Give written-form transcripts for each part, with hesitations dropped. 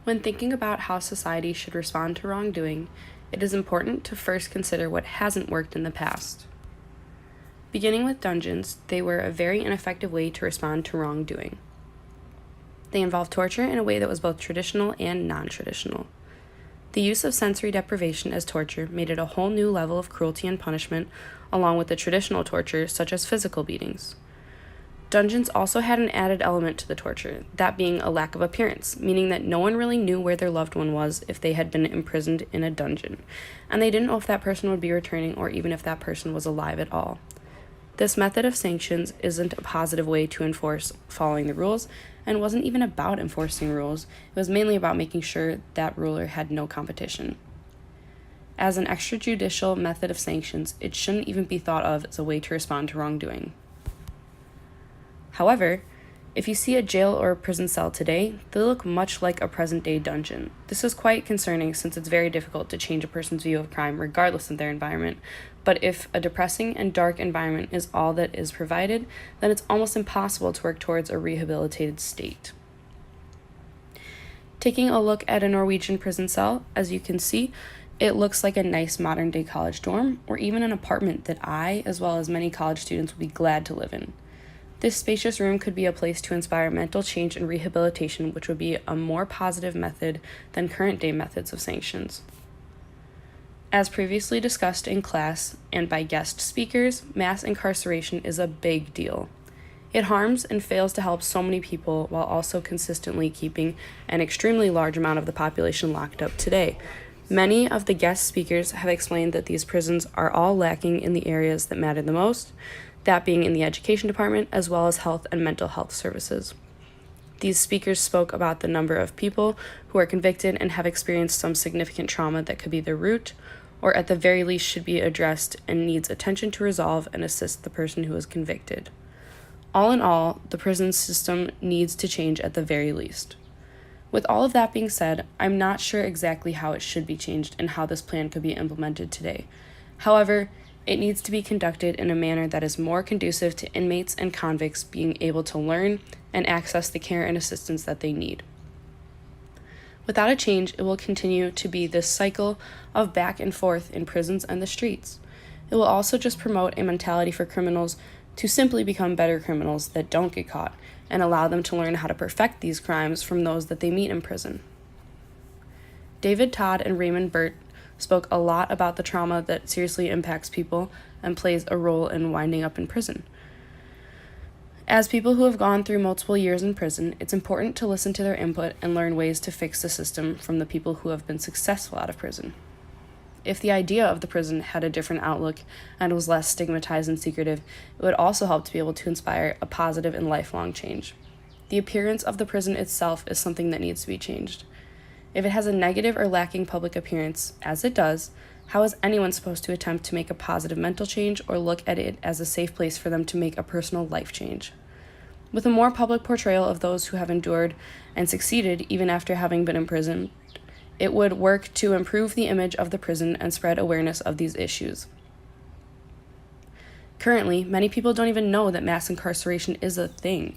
When thinking about how society should respond to wrongdoing, it is important to first consider what hasn't worked in the past. Beginning with dungeons, they were a very ineffective way to respond to wrongdoing. They involved torture in a way that was both traditional and non-traditional. The use of sensory deprivation as torture made it a whole new level of cruelty and punishment, along with the traditional torture, such as physical beatings. Dungeons also had an added element to the torture, that being a lack of appearance, meaning that no one really knew where their loved one was if they had been imprisoned in a dungeon, and they didn't know if that person would be returning or even if that person was alive at all. This method of sanctions isn't a positive way to enforce following the rules, and wasn't even about enforcing rules. It was mainly about making sure that ruler had no competition. As an extrajudicial method of sanctions, it shouldn't even be thought of as a way to respond to wrongdoing. However, if you see a jail or a prison cell today, they look much like a present-day dungeon. This is quite concerning since it's very difficult to change a person's view of crime regardless of their environment. But if a depressing and dark environment is all that is provided, then it's almost impossible to work towards a rehabilitated state. Taking a look at a Norwegian prison cell, as you can see, it looks like a nice modern-day college dorm, or even an apartment that I, as well as many college students, would be glad to live in. This spacious room could be a place to inspire mental change and rehabilitation, which would be a more positive method than current-day methods of sanctions. As previously discussed in class and by guest speakers, mass incarceration is a big deal. It harms and fails to help so many people while also consistently keeping an extremely large amount of the population locked up today. Many of the guest speakers have explained that these prisons are all lacking in the areas that matter the most, that being in the education department as well as health and mental health services. These speakers spoke about the number of people who are convicted and have experienced some significant trauma that could be the root, or at the very least should be addressed and needs attention to resolve and assist the person who is convicted. All in all, the prison system needs to change at the very least. With all of that being said, I'm not sure exactly how it should be changed and how this plan could be implemented today. However, it needs to be conducted in a manner that is more conducive to inmates and convicts being able to learn and access the care and assistance that they need. Without a change, it will continue to be this cycle of back and forth in prisons and the streets. It will also just promote a mentality for criminals to simply become better criminals that don't get caught, and allow them to learn how to perfect these crimes from those that they meet in prison. David Todd and Raymond Burt spoke a lot about the trauma that seriously impacts people and plays a role in winding up in prison. As people who have gone through multiple years in prison, it's important to listen to their input and learn ways to fix the system from the people who have been successful out of prison. If the idea of the prison had a different outlook and was less stigmatized and secretive, it would also help to be able to inspire a positive and lifelong change. The appearance of the prison itself is something that needs to be changed. If it has a negative or lacking public appearance, as it does, how is anyone supposed to attempt to make a positive mental change or look at it as a safe place for them to make a personal life change? With a more public portrayal of those who have endured and succeeded even after having been in prison, it would work to improve the image of the prison and spread awareness of these issues. Currently, many people don't even know that mass incarceration is a thing.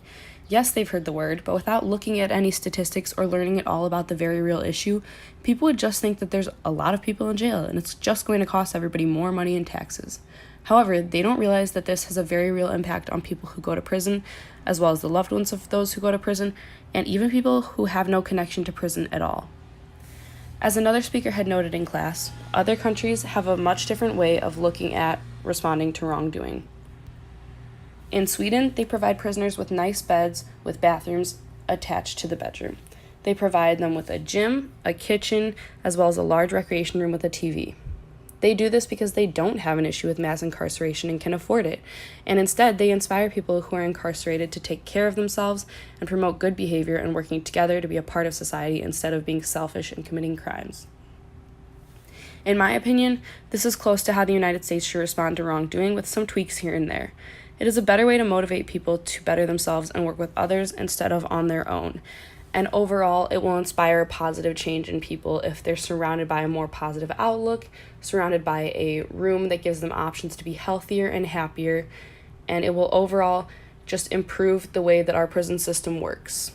Yes, they've heard the word, but without looking at any statistics or learning at all about the very real issue, people would just think that there's a lot of people in jail and it's just going to cost everybody more money in taxes. However, they don't realize that this has a very real impact on people who go to prison, as well as the loved ones of those who go to prison, and even people who have no connection to prison at all. As another speaker had noted in class, other countries have a much different way of looking at responding to wrongdoing. In Sweden, they provide prisoners with nice beds with bathrooms attached to the bedroom. They provide them with a gym, a kitchen, as well as a large recreation room with a TV. They do this because they don't have an issue with mass incarceration and can afford it, and instead they inspire people who are incarcerated to take care of themselves and promote good behavior and working together to be a part of society instead of being selfish and committing crimes. In my opinion, this is close to how the United States should respond to wrongdoing with some tweaks here and there. It is a better way to motivate people to better themselves and work with others instead of on their own. And overall, it will inspire a positive change in people if they're surrounded by a more positive outlook, surrounded by a room that gives them options to be healthier and happier, and it will overall just improve the way that our prison system works.